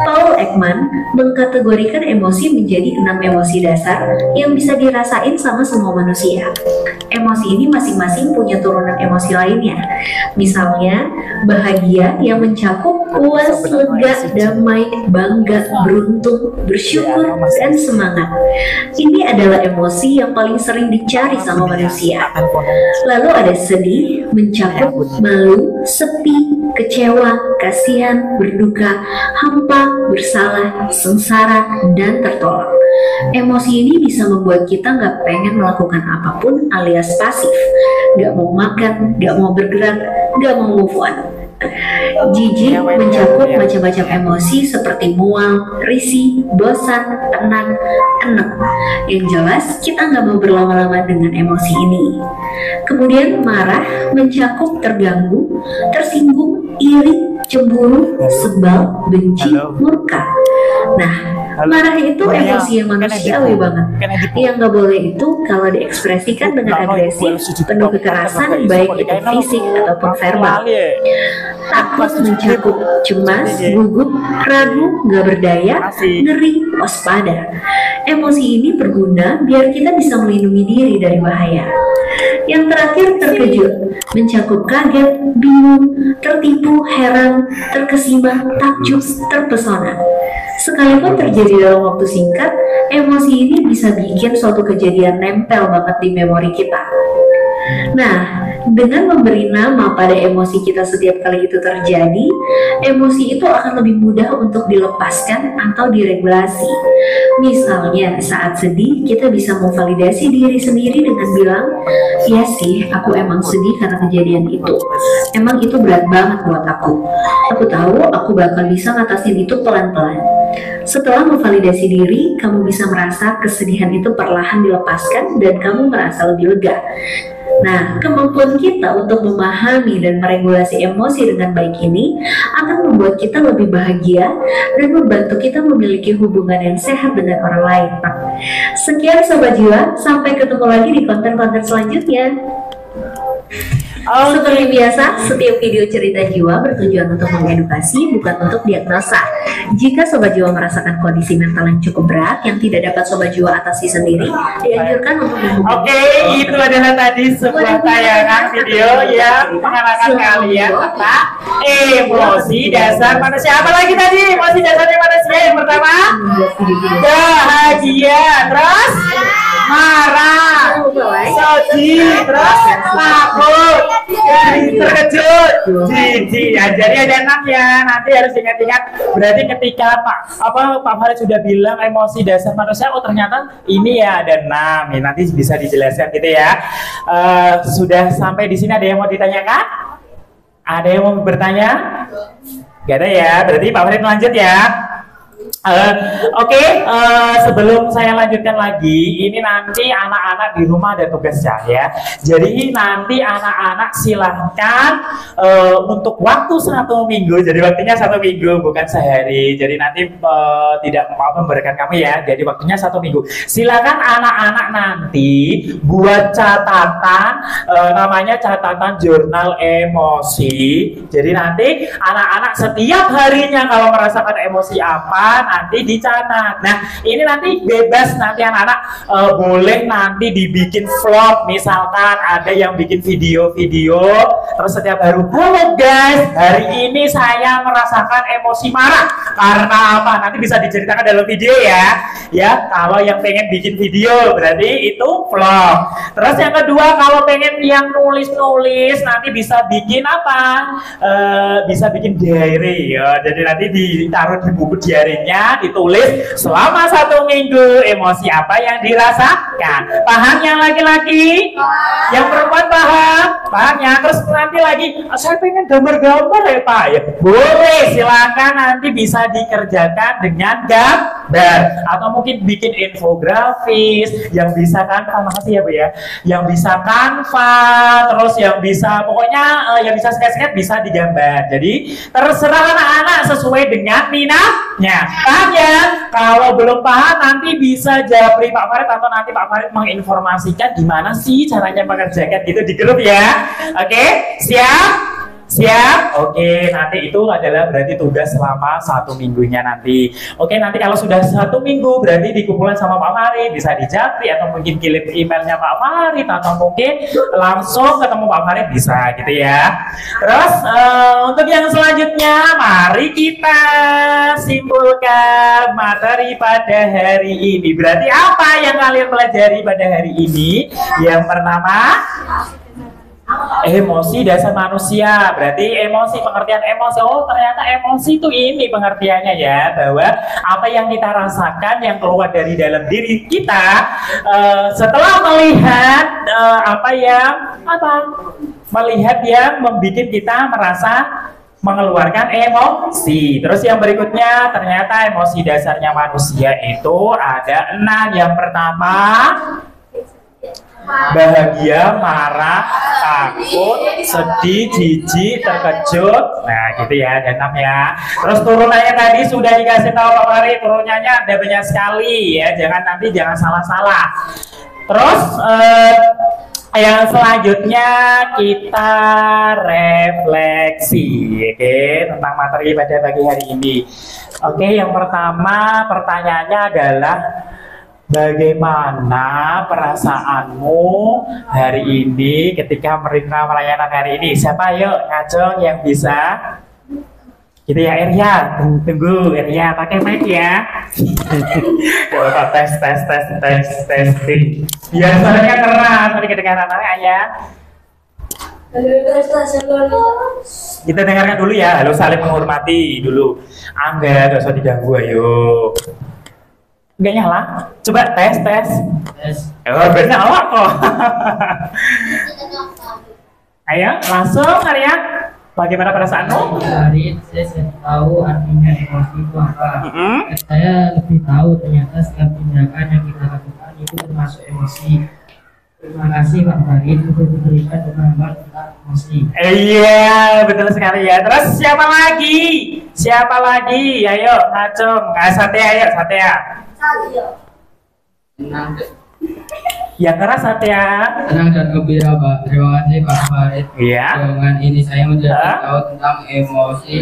Paul Ekman mengkategorikan emosi menjadi 6 emosi dasar yang bisa dirasain sama semua manusia. Emosi ini masing-masing punya turunan emosi lainnya. Misalnya, bahagia yang mencakup puas, lega, damai, bangga, beruntung, bersyukur, dan semangat. Ini adalah emosi yang paling sering dicari sama manusia. Lalu ada sedih, mencakup malu, sepi, kecewa, kasihan, berduka, hampa, bersalah, sengsara, dan tertolak. Emosi ini bisa membuat kita nggak pengen melakukan apapun alias pasif, nggak mau makan, nggak mau bergerak, nggak mau move on. Jijik mencakup macam-macam emosi seperti mual, risih, bosan, tenang, enek. Yang jelas kita nggak mau berlama-lama dengan emosi ini. Kemudian marah mencakup terganggu, tersinggung, iri, cemburu, sebal, benci, murka. Nah, marah itu emosi yang manusiawi banget. Yang nggak boleh itu kalau diekspresikan dengan agresif, penuh kekerasan, baik itu fisik ataupun verbal. Takut mencakup cemas, gugup, ragu, nggak berdaya, ngeri, waspada. Emosi ini berguna biar kita bisa melindungi diri dari bahaya. Yang terakhir terkejut, mencakup kaget, bingung, tertipu, heran, terkesima, takjub, terpesona. Sekalipun terjadi dalam waktu singkat, emosi ini bisa bikin suatu kejadian nempel banget di memori kita. Nah, dengan memberi nama pada emosi kita setiap kali itu terjadi, emosi itu akan lebih mudah untuk dilepaskan atau diregulasi. Misalnya, saat sedih, kita bisa memvalidasi diri sendiri dengan bilang, "Iya sih, aku emang sedih karena kejadian itu. Emang itu berat banget buat aku. Aku tahu aku bakal bisa ngatasin itu pelan-pelan." Setelah memvalidasi diri, kamu bisa merasa kesedihan itu perlahan dilepaskan dan kamu merasa lebih lega. Nah, kemampuan kita untuk memahami dan meregulasi emosi dengan baik ini akan membuat kita lebih bahagia dan membantu kita memiliki hubungan yang sehat dengan orang lain. Sekian Sobat Jiwa, sampai ketemu lagi di konten-konten selanjutnya. Seperti biasa, setiap video cerita jiwa bertujuan untuk mengedukasi, bukan untuk diagnosa. Jika Sobat Jiwa merasakan kondisi mental yang cukup berat yang tidak dapat Sobat Jiwa atasi sendiri, dianjurkan untuk menghubungi. Oke, itu adalah tadi sebuah tayangan video yang mengenalkan kalian tentang emosi dasar manusia. Apa lagi tadi emosi dasarnya manusia? Yang pertama, bahagia, terus marah, sedih, terus takut, terkejut, jijik. Ya, jadi ada 6 ya. Nanti harus ingat-ingat. Berarti ketika Pak Farid sudah bilang emosi dasar manusia, oh ternyata ini ya ada 6. Ya, nanti bisa dijelaskan gitu ya. Sudah sampai di sini, ada yang mau ditanyakan? Ada yang mau bertanya? Gak ada ya. Berarti Pak Farid lanjut ya. Oke, sebelum saya lanjutkan lagi, ini nanti anak-anak di rumah ada tugas ya. Jadi nanti anak-anak silahkan untuk waktu 1 minggu. Jadi waktunya 1 minggu, bukan sehari. Jadi nanti tidak mau memberikan kami ya. Jadi waktunya 1 minggu. Silakan anak-anak nanti buat catatan, namanya catatan jurnal emosi. Jadi nanti anak-anak setiap harinya kalau merasakan emosi apa nanti dicatat. Nah, ini nanti bebas nanti anak-anak boleh nanti dibikin vlog, misalkan ada yang bikin video-video terus setiap hari, halo guys, hari ini saya merasakan emosi marah karena apa, nanti bisa diceritakan dalam video ya. Ya, kalau yang pengen bikin video berarti itu vlog. Terus yang kedua, kalau pengen yang nulis-nulis nanti bisa bikin apa, bisa bikin diary ya. Jadi nanti ditaruh di buku diary-nya, ditulis selama 1 minggu emosi apa yang dirasakan. Paham yang laki-laki? Yang perempuan paham? Paham ya? Terus nanti lagi, saya pengen gambar-gambar ya Pak ya. Boleh, silakan nanti bisa dikerjakan dengan gambar atau mungkin bikin infografis yang bisa Canva, makasih ya Bu ya. Yang bisa Canva, terus yang bisa pokoknya yang bisa sketch-sketch bisa digambar. Jadi terserah anak-anak sesuai dengan minatnya. Paham ya? Kalau belum paham nanti bisa japri Pak Farid atau nanti Pak Farid menginformasikan gimana sih caranya mengerjakan gitu di grup ya. Oke, siap? Siap? Oke, nanti itu adalah berarti tugas selama 1 minggunya nanti. Oke, nanti kalau sudah 1 minggu berarti dikumpulkan sama Pak Farid, bisa dijapri atau mungkin kirim emailnya Pak Farid atau mungkin langsung ketemu Pak Farid bisa gitu ya. Terus untuk yang selanjutnya, mari kita simpulkan materi pada hari ini. Berarti apa yang kalian pelajari pada hari ini? Yang pertama, emosi dasar manusia. Berarti emosi, pengertian emosi. Oh, ternyata emosi itu ini pengertiannya ya, bahwa apa yang kita rasakan yang keluar dari dalam diri kita setelah melihat melihat yang membuat kita merasa mengeluarkan emosi. Terus yang berikutnya, ternyata emosi dasarnya manusia itu ada 6. Yang pertama, bahagia, marah, takut, sedih, jijik, terkejut. Nah gitu ya, ada 6 ya. Terus turunannya tadi sudah dikasih tahu Pak Farid, turunannya ada banyak sekali ya, jangan salah-salah. Terus yang selanjutnya kita refleksi, oke, tentang materi pada pagi hari ini. Oke, yang pertama pertanyaannya adalah, bagaimana perasaanmu hari ini ketika menerima pelayanan hari ini? Siapa yuk ngacung yang bisa? Gitu ya, Erya, tunggu Erya, pakai mic ya. Coba testing. Biasanya keras, tadi kedengaran ya. Kita dengarkan dulu ya, halo, saling menghormati dulu. Angga, gak usah diganggu, ayo. Enggak nyala, coba tes. Oh, bener nyala kok. Ayo, langsung Arya. Bagaimana perasaanmu? Hari saya tahu artinya emosi itu apa. Saya lebih tahu ternyata setiap tindakan yang kita lakukan itu termasuk emosi. Terima kasih Pak Farid untuk memberikan pemahaman tentang emosi. Iya, betul sekali ya. Terus siapa lagi? Ayo, ngacung. Satya. Tenang, Yang keras Satya. tenang dan gembira Pak. Terima kasih Pak Farid. Iya. Dengan ini saya menjadi tahu tentang emosi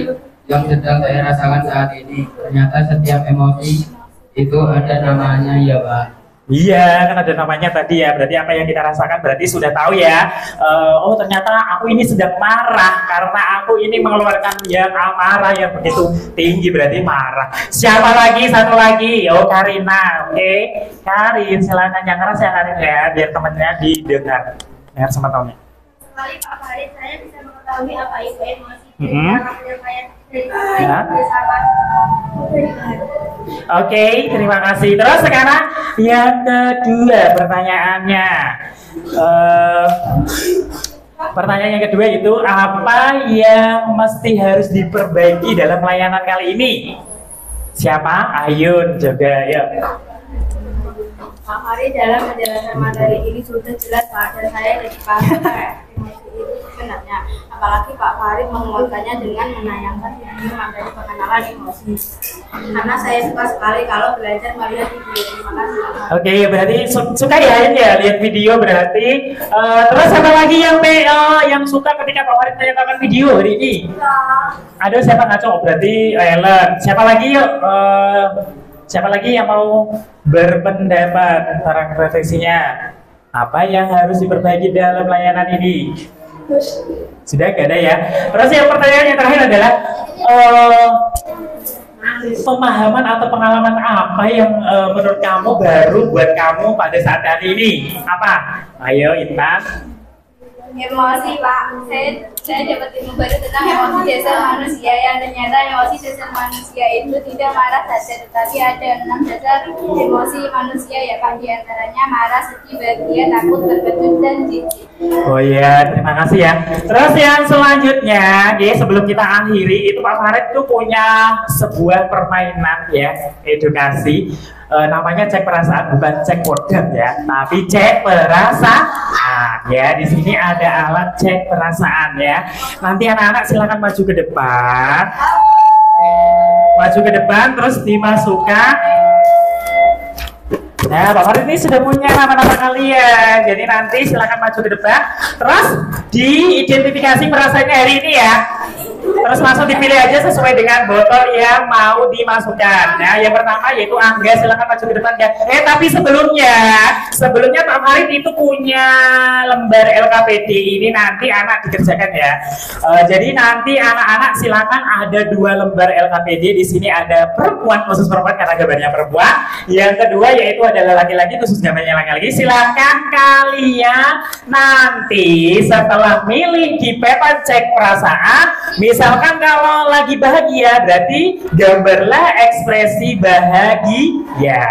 yang sedang saya rasakan saat ini. Ternyata setiap emosi itu ada namanya ya Pak. Iya, kan ada namanya tadi ya. Berarti apa yang kita rasakan berarti sudah tahu ya. Oh, ternyata aku ini sedang marah karena aku ini mengeluarkan yang amarah yang begitu tinggi, berarti marah. Siapa lagi? Satu lagi. Oh, Karina. Oke. Karin, silakan yang keras ya Karin ya, biar temannya didengar. Dengar sama tahunya. Sekali Pak Farid, saya bisa mengetahui apa itu emosi. Oke, terima kasih. Terus sekarang yang kedua pertanyaannya. Pertanyaan yang kedua itu, apa yang mesti harus diperbaiki dalam layanan kali ini? Siapa? Ayun juga, yuk. Pak Farid dalam penjelasan materi ini sudah jelas Pak, dan saya lebih paham emosi itu sebenarnya. Apalagi Pak Farid menguatkannya dengan menayangkan video materi pengenalan emosi. Karena saya suka sekali kalau belajar melihat video. Terima kasih. Oke, berarti suka ya Ayun ya lihat video berarti. Terus apa lagi yang suka ketika Pak Farid menayangkan video hari ini? Aduh, siapa ngaco? Berarti Ellen. Siapa lagi yuk? Siapa lagi yang mau berpendapat tentang refleksinya? Apa yang harus diperbaiki dalam layanan ini? Sudah gak ada ya? Terus yang pertanyaan yang terakhir adalah pemahaman atau pengalaman apa yang menurut kamu baru buat kamu pada saat hari ini? Apa? Ayo Intan. Emosi Pak, saya dapat ilmu baru tentang emosi dasar manusia yang ternyata emosi dasar manusia itu tidak marah saja, tetapi ada 6 dasar emosi manusia ya Pak, diantaranya marah, sedih, bahagia, takut, berkecut, dan jijik. Oh iya, terima kasih ya. Terus yang selanjutnya, ya sebelum kita akhiri itu Pak Farid tuh punya sebuah permainan ya edukasi. Namanya cek perasaan, bukan cek kodam ya, tapi cek perasaan ya. Di sini ada alat cek perasaan ya. Nanti anak-anak silakan maju ke depan, terus dimasukkan. Nah, Pak Farid ini sudah punya nama-nama kalian, jadi nanti silakan maju ke depan, terus diidentifikasi perasaannya hari ini ya. Terus langsung dipilih aja sesuai dengan botol yang mau dimasukkan. Nah, yang pertama yaitu Angga, silakan maju ke depan ya. Tapi sebelumnya Pak Farid itu punya lembar LKPD ini nanti anak dikerjakan ya. Jadi nanti anak-anak silakan ada 2 lembar LKPD. Di sini ada perempuan, khusus perempuan karena gambarnya perempuan. Yang kedua yaitu adalah laki-laki, khusus gambarnya laki-laki. Silakan kalian nanti setelah milih di paper cek perasaan, misalkan kalau lagi bahagia berarti gambarlah ekspresi bahagia.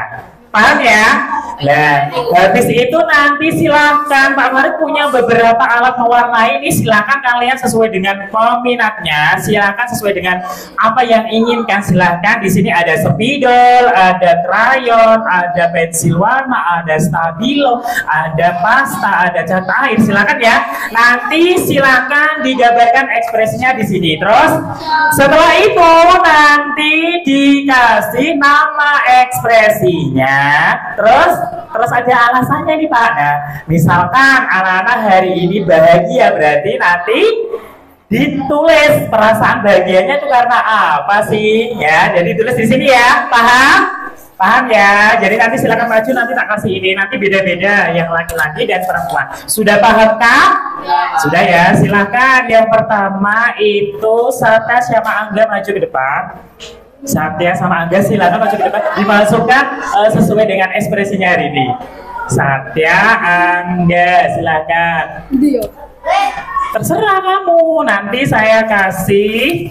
Paham ya? Nah, habis itu nanti silahkan Pak Farid punya beberapa alat mewarnai ini, silahkan kalian sesuai dengan peminatnya, silahkan sesuai dengan apa yang inginkan. Silahkan di sini ada spidol, ada krayon, ada pensil warna, ada stabilo, ada pasta, ada cat air. Silahkan ya. Nanti silahkan digambarkan ekspresinya di sini. Terus setelah itu nanti dikasih nama ekspresinya. Terus ada alasannya nih Pak. Nah, misalkan anak-anak hari ini bahagia, berarti nanti ditulis perasaan bahagianya itu karena apa sih? Ya, jadi tulis di sini ya. Paham ya? Jadi nanti silakan maju, nanti tak kasih ini. Nanti beda-beda yang laki-laki dan perempuan. Sudah paham kah? Sudah ya. Silakan yang pertama itu Satya sama Angga maju ke depan. Satya sama Angga silakan maju ke depan, dimasukkan sesuai dengan ekspresinya hari ini. Satya, Angga silakan. Terserah kamu, nanti saya kasih.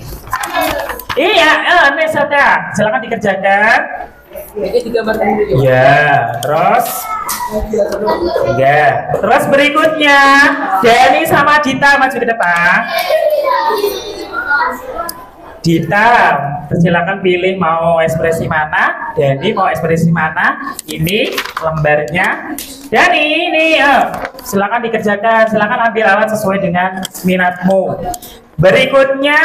Iya, nih Satya, silakan dikerjakan. Ya, terus terus berikutnya Dani sama Dita maju ke depan. Dita, silakan pilih mau ekspresi mana. Dani mau ekspresi mana. Ini lembarnya. Dani, ini silakan dikerjakan. Silakan ambil alat sesuai dengan minatmu. Berikutnya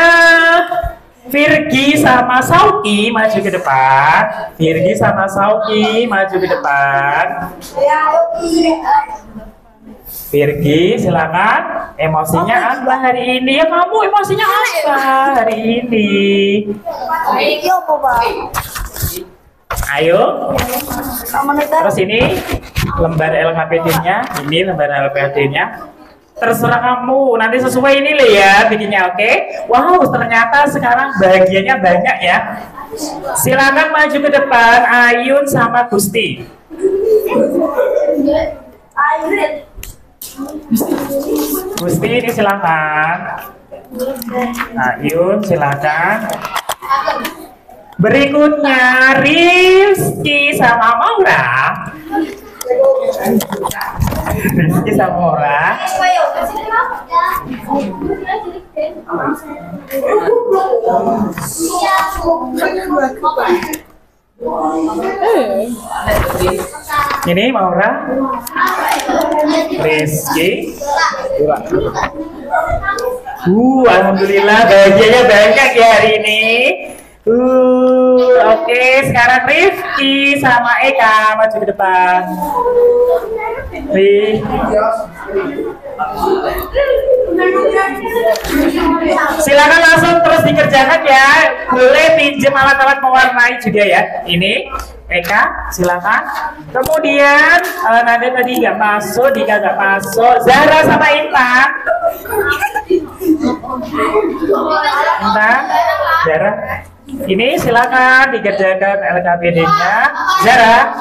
Virgi sama Sauki maju ke depan. Virgi sama Sauki maju ke depan. Virgi, silakan. Emosinya apa hari ini? Ya kamu emosinya apa hari ini? Ayo. Terus ini lembar LKPD-nya. Ini lembar LKPD-nya. Terserah kamu. Nanti sesuai ini loh ya bikinnya, oke? Wow, ternyata sekarang bahagianya banyak ya. Silakan maju ke depan. Ayun sama Gusti. Gusti ini silakan. Ayun silakan. Berikutnya Rizky sama Maura. Rizky sama Ora. Ini Maura, Rizky. Alhamdulillah bahagianya banyak ya hari ini. Oke, sekarang Rifki sama Eka maju ke depan. Silakan langsung terus dikerjakan ya. Boleh pinjam alat-alat mewarnai juga ya. Ini Eka, silakan. Kemudian Nada tadi nggak masuk, Dika nggak masuk. Zara sama Intan. Intan, Zara. Ini silakan dikerjakan LKPD-nya. Zara.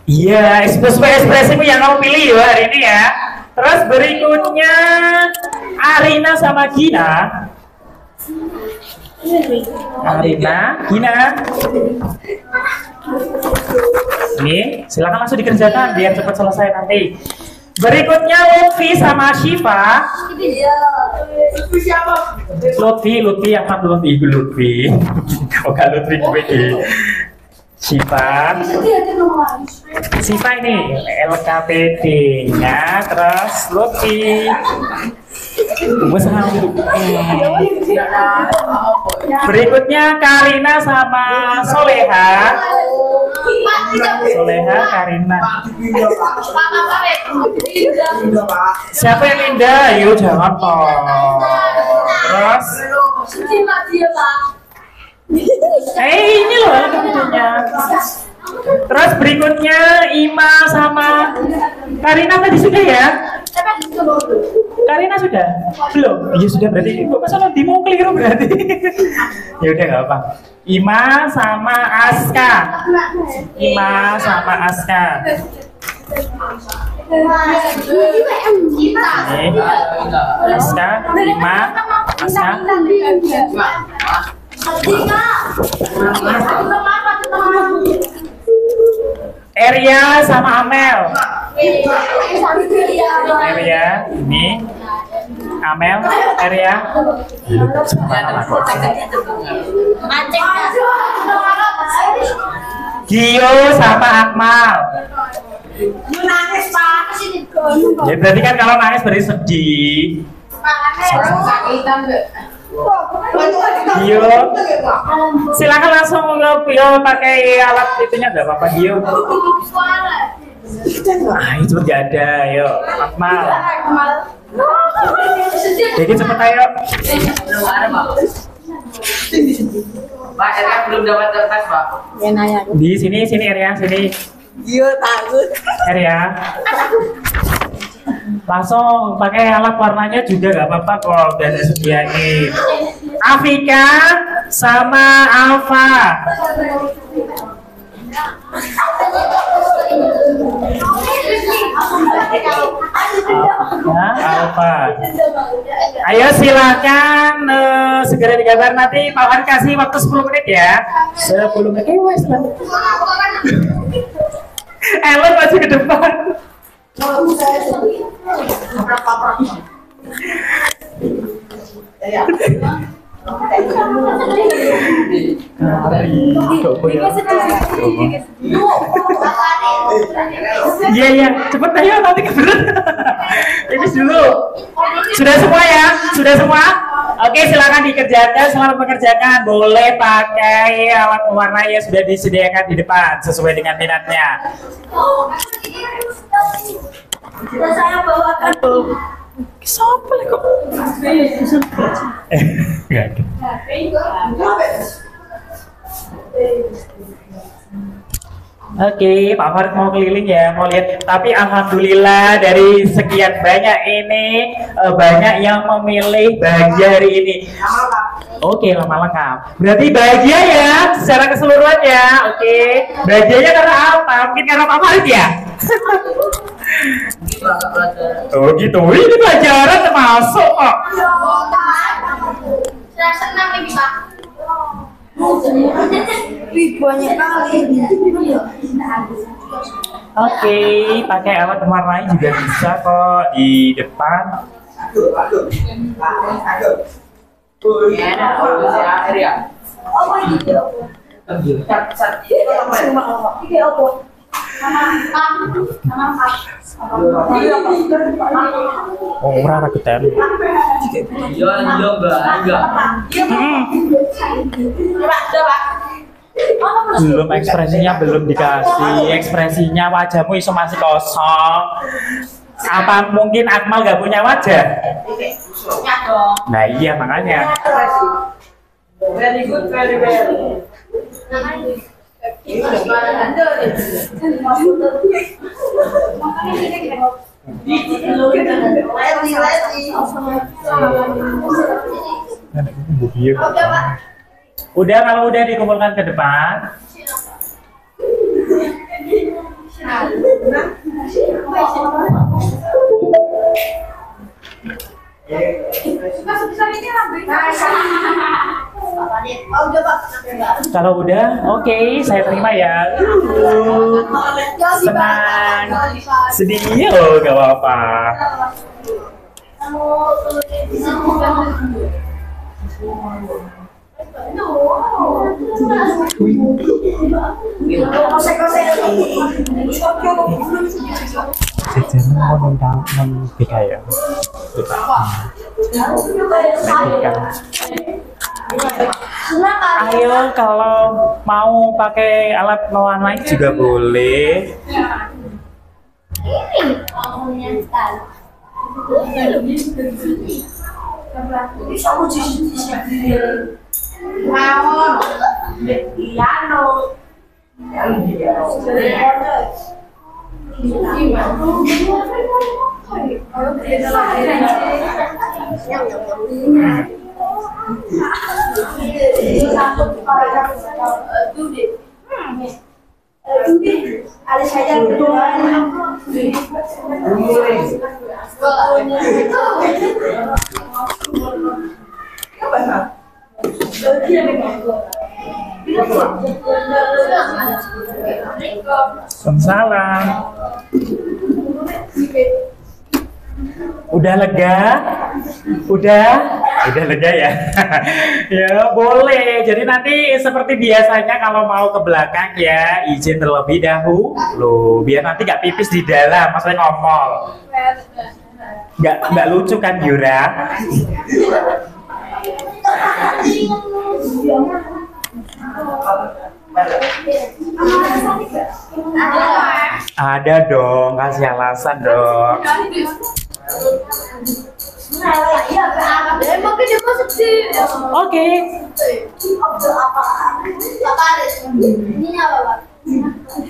Iya, ekspresimu yang kamu pilih ya hari ini ya. Terus berikutnya Arina sama Gina. Gina. Ini silakan langsung dikerjakan biar cepat selesai nanti. Berikutnya Lutfi sama Syifa. Lutfi yang mana Lutfi? Oke, Lutfi gue. Syifa ini LKPD-nya, terus Lutfi. Berikutnya Karina sama Soleha. Karina. Siapa yang Linda? Yuk jangan toh. Terus ini loh LKPD-nya. Terus berikutnya Ima sama Karina tadi sudah ya? Karina sudah? Belum? Iya sudah berarti. Kok masa nanti mau keliru berarti? Ya udah nggak apa. Ima sama Aska. Aska, Ima, Aska. Eria sama Amel. Eria, ini Amel, Eria. Gio sama Akmal. Nangis Pak. Ya berarti kan kalau nangis berarti sedih. Gio, silakan langsung nge-video pakai alat itunya nggak apa-apa Gio. Itu nggak ada, yuk Akmal. Jadi cepet ayo. Pak, Eria belum dapat kertas, Pak. Di sini Eria, sini. Gio takut. Eria. Langsung pakai alat warnanya juga nggak apa-apa kok, udah ada sediain. Afika sama Alfa. Alfa. Ayo silakan segera digambar, nanti Pak Wan kasih waktu 10 menit ya. 10 menit. Wes lah. Ellen masih ke depan. Iya, cepet ayo nanti kebelet. Ini dulu. Sudah semua ya? Sudah semua? Oke, silakan dikerjakan. Selamat mengerjakan. Boleh pakai alat pewarna yang sudah disediakan di depan sesuai dengan minatnya. Sudah saya bawakan. Siapa lagi kok? Enggak ada. Oke, Pak Farid mau keliling ya, mau lihat. Tapi alhamdulillah dari sekian banyak ini banyak yang memilih bahagia hari ini. Oke, lama lengkap. Berarti bahagia ya secara keseluruhan ya. Oke, bahagianya karena apa? Mungkin karena Pak Farid ya. Oh gitu, ini pelajaran termasuk kok. Saya senang lagi Pak. Wih, banyak kali. Oke, pakai alat mewarnai juga bisa kok di depan. Oh, murah aku tem. Belum ekspresinya belum dikasih, ekspresinya wajahmu iso masih kosong. Apa mungkin Akmal gak punya wajah? Nah iya makanya. Very good, very well. Udah, kalau udah dikumpulkan ke depan. Kalau udah, oke, saya terima ya. Senang, sedih, oh gak apa-apa. Jajan mau nendang BK ya. Ayo kalau mau pakai alat mewarnai juga boleh. Ada saja Salam. Udah lega? Udah lega ya? Ya boleh. Jadi nanti seperti biasanya kalau mau ke belakang ya izin terlebih dahulu. Biar nanti gak pipis di dalam, maksudnya ngomong. Gak lucu kan Yura? Ada dong, kasih alasan dong. Oke.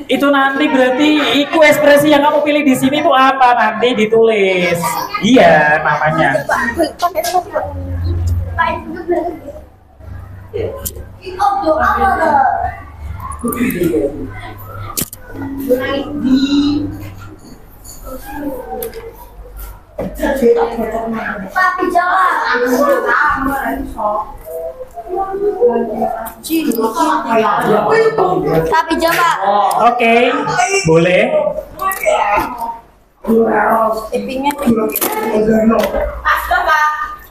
Itu nanti berarti itu ekspresi yang kamu pilih di sini tuh apa nanti ditulis. Iya namanya. Tapi jangan. Tapi jangan. Oke, boleh.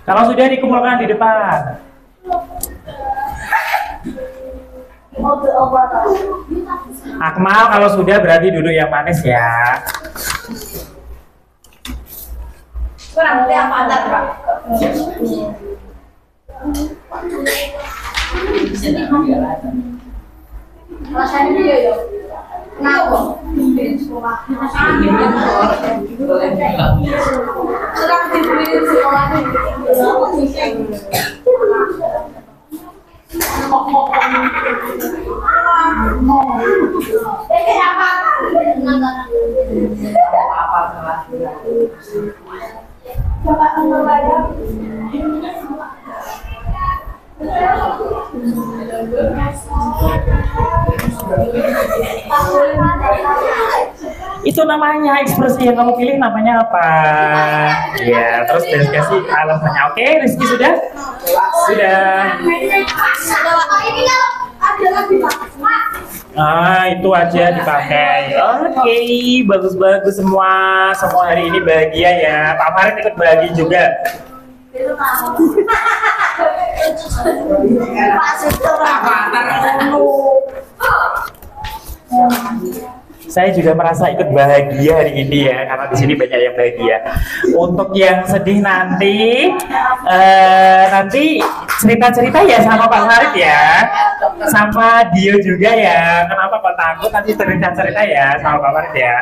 Kalau sudah dikumpulkan di depan. Akmal kalau sudah berarti duduk yang manis ya. Kurang yang padat, Pak. Rasanya dia ya. Kenapa? Serang dibeli sekolah. Itu namanya ekspresi yang kamu pilih namanya apa? Ya, terus kasih alasannya. Oke, Rizky sudah? Sudah. Ini kalau ada lagi Pak. Itu aja dipakai. Oke, bagus-bagus semua. Semua hari ini bahagia ya. Pak Farid ikut bahagia juga. Saya juga merasa ikut bahagia hari ini ya, karena di sini banyak yang bahagia. Untuk yang sedih nanti cerita-cerita ya sama Pak Farid ya, sama Dio juga ya. Kenapa kok takut? Nanti cerita-cerita ya sama Pak Farid ya.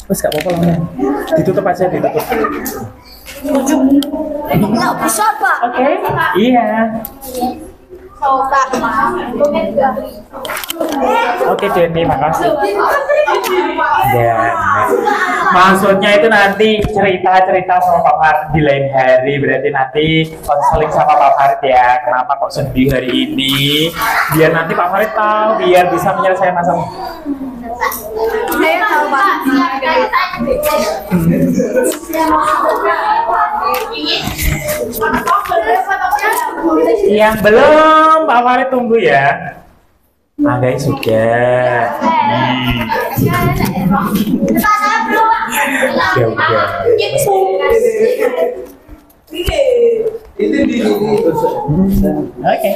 Terus gak apa-apa lah, ditutup aja, ditutup. Nggak bisa, Pak. Oke, iya. Oke Jenny, makasih. Dan maksudnya itu nanti cerita-cerita sama Pak Farid di lain hari, berarti nanti konseling sama Pak Farid ya. Kenapa kok sedih hari ini? Biar nanti Pak Farid tahu, biar bisa menyelesaikan masalah. Saya tahu, Pak. Yang belum, Pak Farid tunggu ya. Guys sudah. Ya udah. Oke.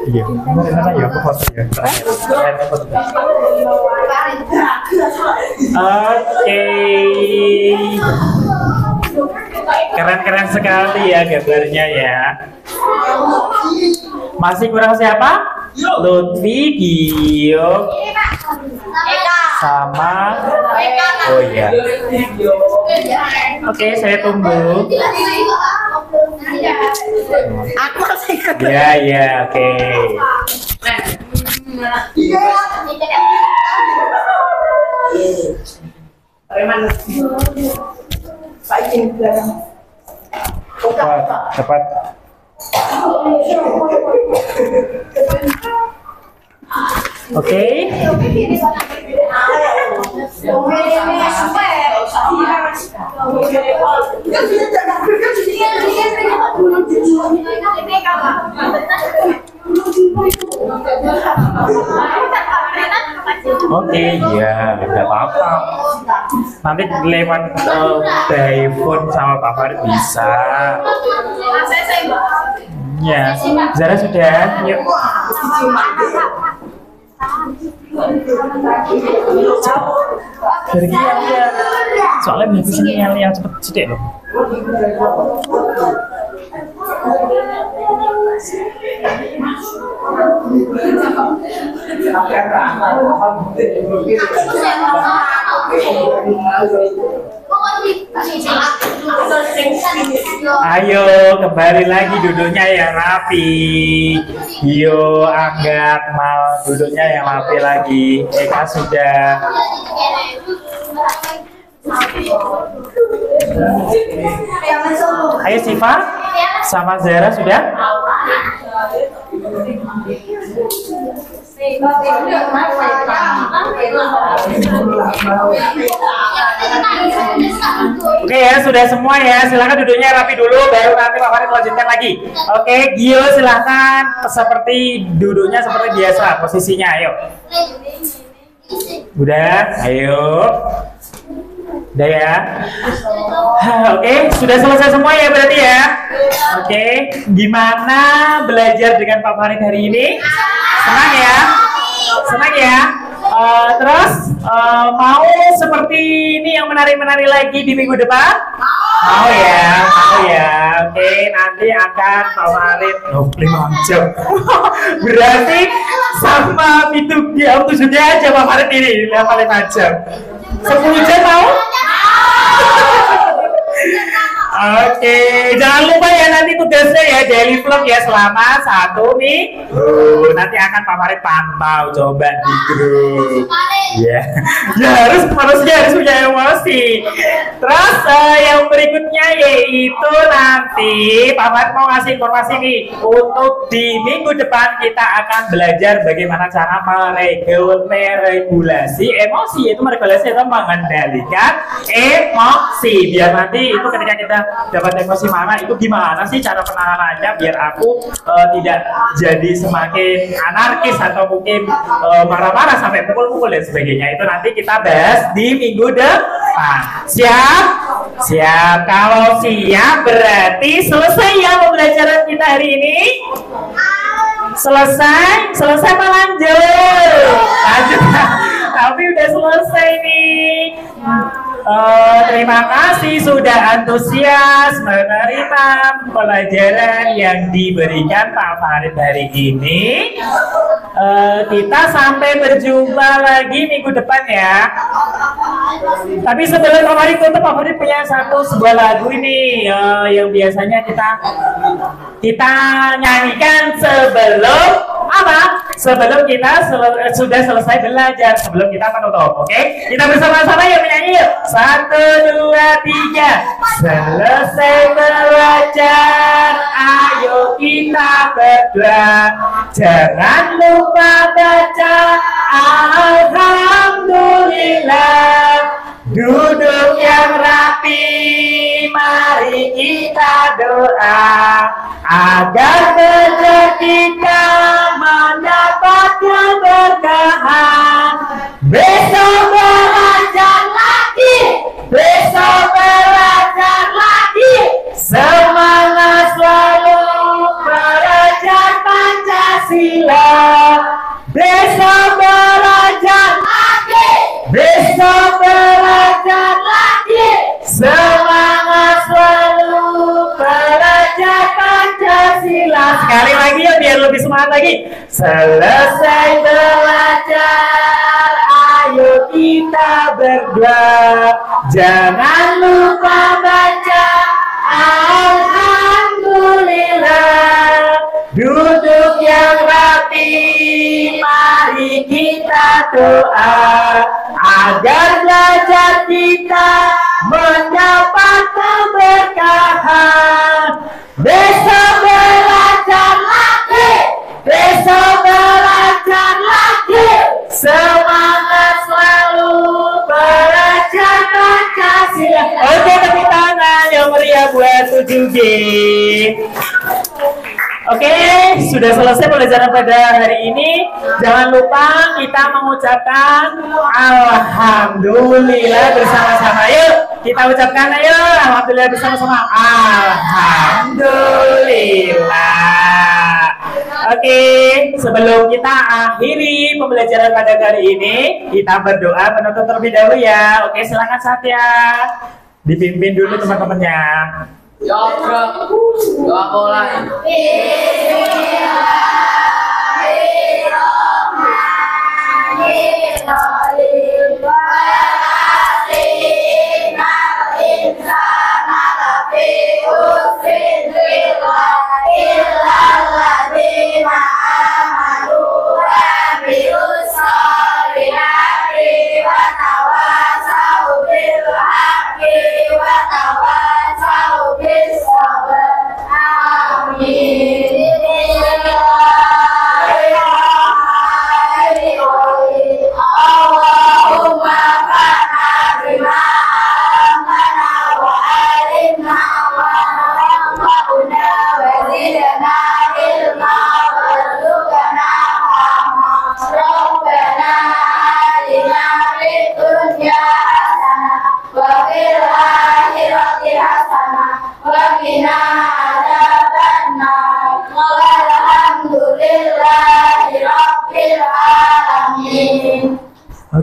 Iya, mana ya aku foto ya. Oke. Keren-keren sekali ya gambarnya ya. Masih kurang siapa? Lutfi, Gio, sama oh iya. Oke, saya tunggu. Aku harus ikut. Ya, oke. Cepat. Oke. Oke, ya, nggak apa-apa. Nanti lewat by phone sama Pak Farid bisa. Ya, Zara sudah. Yuk. Dari gini aja. Soalnya bisa nyel yang cepet sedek loh. Ayo kembali lagi duduknya yang rapi. Yo angkat mal duduknya yang rapi lagi. Eka sudah. Ayo Siva sama Zara sudah. Oke ya, sudah semua ya. Silakan duduknya rapi dulu, baru nanti Pak Farid lanjutkan lagi. Oke, Gio silakan seperti duduknya seperti biasa, posisinya. Ayo. Udah, ayo. Udah ya. Oke, sudah selesai semua ya berarti ya. Oke, gimana belajar dengan Pak Farid hari ini? Senang ya? Senang ya? Terus mau seperti ini yang menari-menari lagi di minggu depan? Mau ya, mau ya. Oke, nanti akan Pak Farid 5 jam. Berarti sama itu di autoshootnya aja Pak Farid ini 5 jam. 10 jam mau? Oke, jangan lupa ya nanti tugasnya ya daily vlog ya selama 1 minggu. Nanti akan Pak Farid pantau coba di grup. Ya, ya harus punya emosi. Terus yang berikutnya yaitu nanti Pak Farid mau ngasih informasi nih untuk di minggu depan kita akan belajar bagaimana cara meregulasi emosi, yaitu meregulasi atau mengendalikan emosi. Biar nanti itu ketika kita dapat emosi marah itu gimana sih cara penanganannya biar aku tidak jadi semakin anarkis atau mungkin marah-marah sampai pukul-pukul dan sebagainya. Itu nanti kita bahas di minggu depan. Siap? Siap. Kalau siap berarti selesai ya pembelajaran kita hari ini. Selesai apa lanjut? Lanjut. Tapi udah selesai nih. Terima kasih sudah antusias menerima pelajaran yang diberikan Pak Farid hari ini. Kita sampai berjumpa lagi minggu depan ya. Tapi sebelum Pak Farid tutup, Pak Farid punya sebuah lagu ini yang biasanya kita nyanyikan sebelum apa? Sebelum kita sudah selesai belajar, sebelum kita menutup. Oke? Kita bersama-sama ya menyanyi yuk. 1, 2, 3. Selesai belajar, ayo kita berdoa. Jangan lupa baca Alhamdulillah. Duduk yang rapi, mari kita doa agar belajar kita mendapat keberkahan. Besok belajar lagi, besok belajar lagi. Semangat selalu belajar Pancasila. Besok belajar lagi, besok belajar lagi. Semangat selalu belajar Pancasila. Sekali lagi ya biar lebih semangat lagi. Selesai belajar, ayo kita berdoa. Jangan lupa baca Alhamdulillah. Duduk yang rapi, mari kita doa agar belajar kita mendapat keberkahan. Besok belajar lagi, besok belajar lagi. Semangat selalu belajar Pancasila. Oke, tepuk tangan yang meriah buat 7G. Oke, sudah selesai pelajaran pada hari ini. Jangan lupa kita mengucapkan Alhamdulillah bersama-sama. Yuk, kita ucapkan ayo Alhamdulillah bersama-sama. Alhamdulillah. Oke, sebelum kita akhiri pembelajaran pada hari ini, kita berdoa penutup terlebih dahulu ya. Oke, silakan Satya. Dipimpin dulu teman-temannya. Ya, bro. Doa mulai.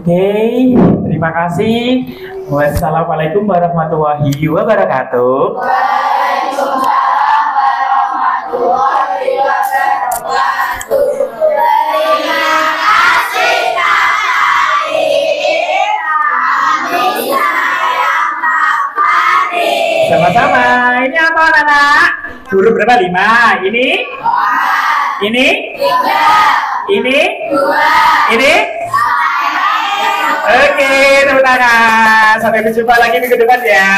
Oke, terima kasih. Wassalamualaikum warahmatullahi wabarakatuh. Waalaikumsalam warahmatullahi wabarakatuh. Terima kasih Kak Farid. Kami sayang Kak Farid. Sama-sama. Ini apa anak-anak? Huruf berapa? 5. Ini? Ini? 3. Ini? 2. Ini? Oke, tepuk tangan. Sampai berjumpa lagi minggu depan ya.